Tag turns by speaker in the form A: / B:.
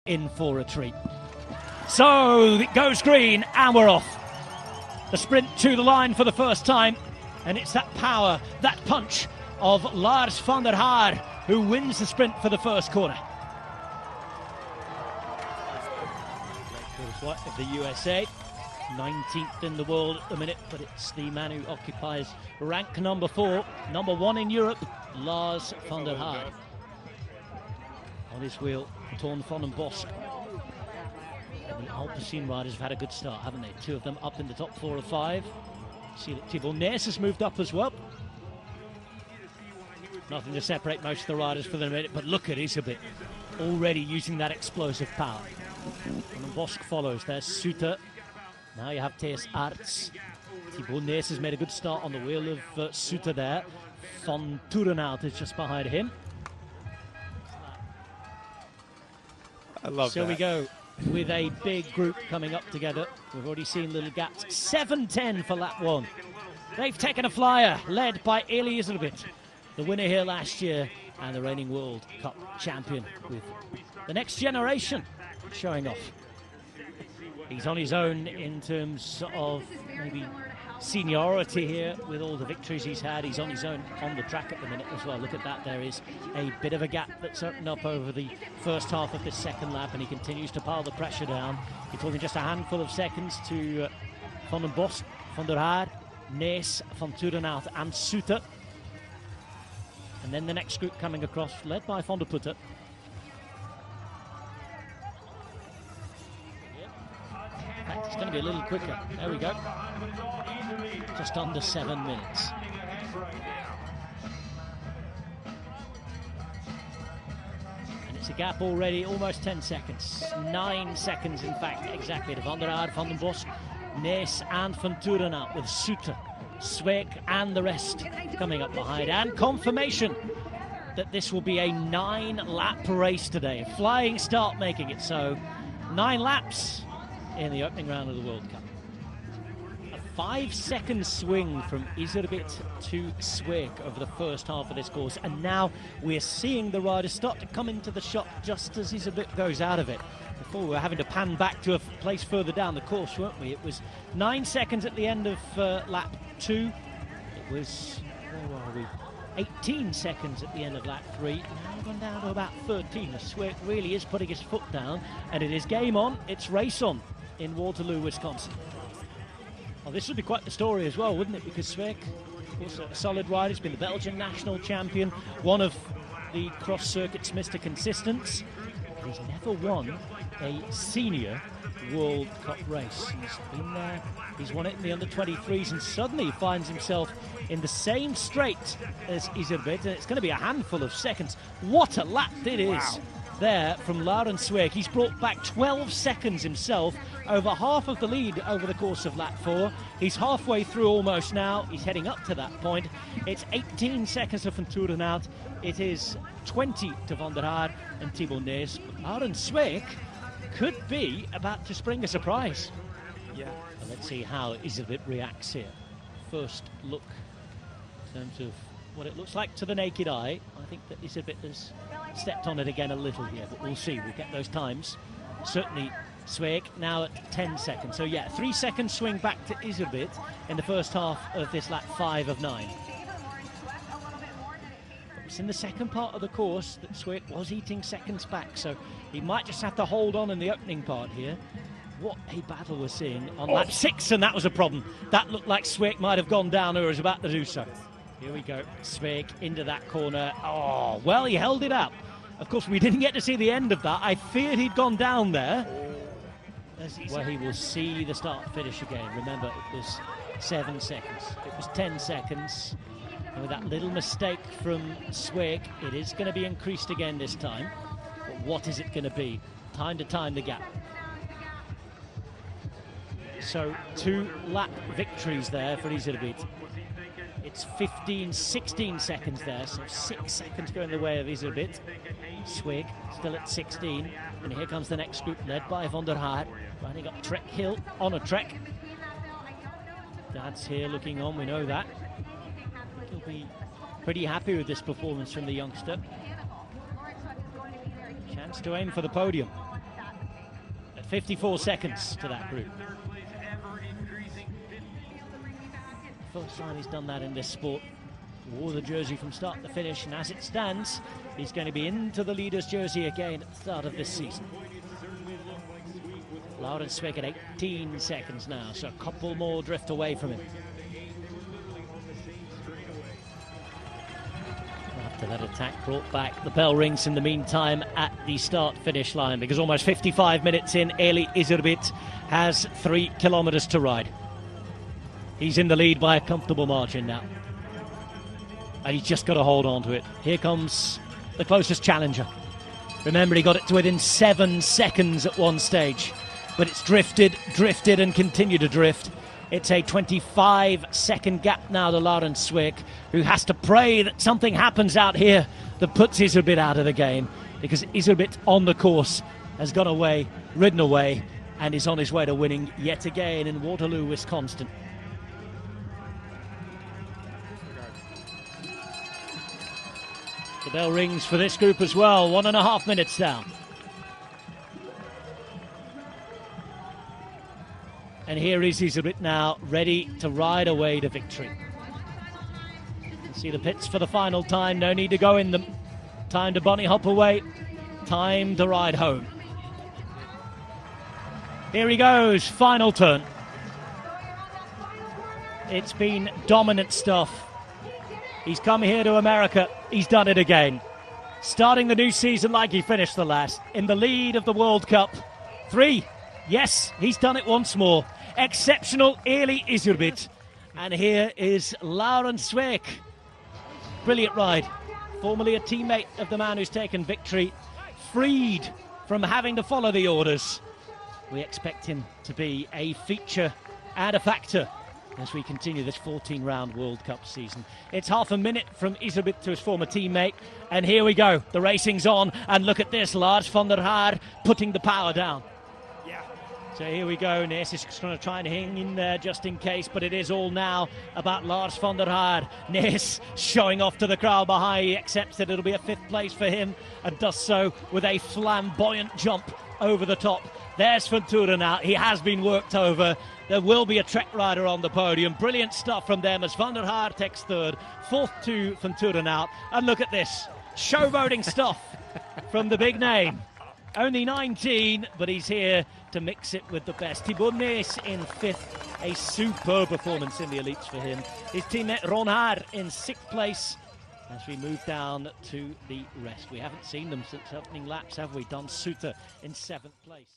A: in for a treat. So it goes green and we're off. The sprint to the line for the first time, and it's that power, that punch of Lars van der Haar who wins the sprint for the first corner. Of the USA, 19th in the world at the minute, but it's the man who occupies rank number 4, number 1 in Europe, Lars van der Haar. On his wheel, Toon van den Bosch. And the Alpecin riders have had a good start, haven't they? 2 of them up in the top 4 or 5. See that Thibaut Nees has moved up as well. Nothing to separate most of the riders for the minute, but look at Isabit already using that explosive power. Van den Bosch follows. There's Suter. Now you have Thijs Aerts. Thibaut Nees has made a good start on the wheel of Suter there. Van Toerenhout is just behind him.
B: I love
A: so
B: that.
A: We go with a big group coming up together. We've already seen little gaps. 7:10 for lap 1. They've taken a flyer, led by Eli Iserbyt, the winner here last year and the reigning World Cup champion, with the next generation showing off. He's on his own in terms of maybe seniority here with all the victories he's had. He's on his own on the track at the minute as well. Look at that, there is a bit of a gap that's opened up over the first half of this second lap, and he continues to pile the pressure down. You're talking just a handful of seconds to Van den Bosch, Van der Haar, Nees, Van Toerenhout and Suter. And then the next group coming across, led by Van der Putte. It's going to be a little quicker. There we go. Just under 7 minutes. And it's a gap already, almost 10 seconds. 9 seconds, in fact, exactly, to Van der Haar, Van den Bosch, Nees and Van Toerenhout, with Suter, Sweeck and the rest coming up behind. And confirmation that this will be a 9-lap race today. A flying start making it so. 9 laps in the opening round of the World Cup. A 5-second swing from Iserbyt to Sweeck over the first half of this course, and now we're seeing the riders start to come into the shot just as Iserbyt goes out of it. Before we were having to pan back to a place further down the course, weren't we? It was 9 seconds at the end of lap 2. It was, where are we? 18 seconds at the end of lap 3. Now we've gone down to about 13. Sweeck really is putting his foot down, and it is game on, it's race on in Waterloo, Wisconsin. Well, this would be quite the story as well, wouldn't it? Because Sweeck, also a solid rider, has been the Belgian national champion, one of the cross-circuit's Mr. Consistents. He's never won a senior World Cup race. He's been there, he's won it in the under-23s, and suddenly he finds himself in the same straight as Iserbyt, and it's going to be a handful of seconds. What a lap it is there from Laurens Sweeck. He's brought back 12 seconds himself, over half of the lead over the course of lap 4. He's halfway through almost now. He's heading up to that point. It's 18 seconds to Van Toerenhout. It is 20 to Van der Haar and Thibaut Nees. Laurens Sweeck could be about to spring a surprise.
B: Yeah.
A: And let's see how Iserbyt reacts here. First look in terms of what it looks like to the naked eye. I think that Iserbyt has stepped on it again a little here, but we'll see. We'll get those times. Certainly Sweeck now at 10 seconds. So yeah, 3 second swing back to Iserbyt in the first half of this lap 5 of 9. It's in the second part of the course that Sweeck was eating seconds back, so he might just have to hold on in the opening part here. What a battle we're seeing on lap 6, and that was a problem. That looked like Sweeck might have gone down or was about to do so. Here we go, Sweeck into that corner. Oh, well, he held it up. Of course, we didn't get to see the end of that. I feared he'd gone down there. Well, he will see the start-finish again. Remember, it was 7 seconds. It was 10 seconds. And with that little mistake from Sweeck, it is going to be increased again this time. But what is it going to be? Time to time the gap. So 2 lap victories there for Iserbyt. It's 15, 16 seconds there, so 6 seconds going the way of Iserbyt. Sweeck still at 16, and here comes the next group led by Van der Haar, riding up Trek Hill on a trek. Dad's here looking on, we know that. I think he'll be pretty happy with this performance from the youngster. Chance to aim for the podium. 54 seconds to that group. First time he's done that in this sport. Wore the jersey from start to finish, and as it stands, he's going to be into the leader's jersey again at the start of this season. Laurens Swick at 18 seconds now, so a couple more drift away from him. After that attack brought back, the bell rings in the meantime at the start-finish line, because almost 55 minutes in, Eli Iserbyt has 3 kilometers to ride. He's in the lead by a comfortable margin now, and he's just got to hold on to it. Here comes the closest challenger. Remember, he got it to within 7 seconds at one stage, but it's drifted, and continued to drift. It's a 25-second gap now to Laurens Swick, who has to pray that something happens out here that puts Iserbyt out of the game, because Iserbyt on the course has gone away, ridden away, and is on his way to winning yet again in Waterloo, Wisconsin. The bell rings for this group as well, 1.5 minutes down. And here is Iserbyt now, ready to ride away to victory. You see the pits for the final time, no need to go in them. Time to bunny hop away, time to ride home. Here he goes, final turn. It's been dominant stuff. He's come here to America, he's done it again. Starting the new season like he finished the last, in the lead of the World Cup. 3, yes, he's done it once more. Exceptional Eli Iserbyt. And here is Laurens Swick. Brilliant ride. Formerly a teammate of the man who's taken victory. Freed from having to follow the orders. We expect him to be a feature and a factor as we continue this 14-round World Cup season. It's half a minute from Iserbyt to his former teammate, and here we go. The racing's on, and look at this, Lars van der Haar putting the power down. So here we go, Nes is going to try and hang in there just in case, but it is all now about Lars van der Haar. Nes showing off to the crowd behind. He accepts that it'll be a 5th place for him, and does so with a flamboyant jump over the top. There's Ventura now. He has been worked over. There will be a Trek rider on the podium. Brilliant stuff from them as Van der Haar takes 3rd. 4th to Ventura now. And look at this. Showboating stuff from the big name. Only 19, but he's here to mix it with the best. Thibaut Nes in 5th. A superb performance in the elites for him. His teammate Ron Haar in 6th place. As we move down to the rest. We haven't seen them since opening laps, have we? Dan Suter in 7th place.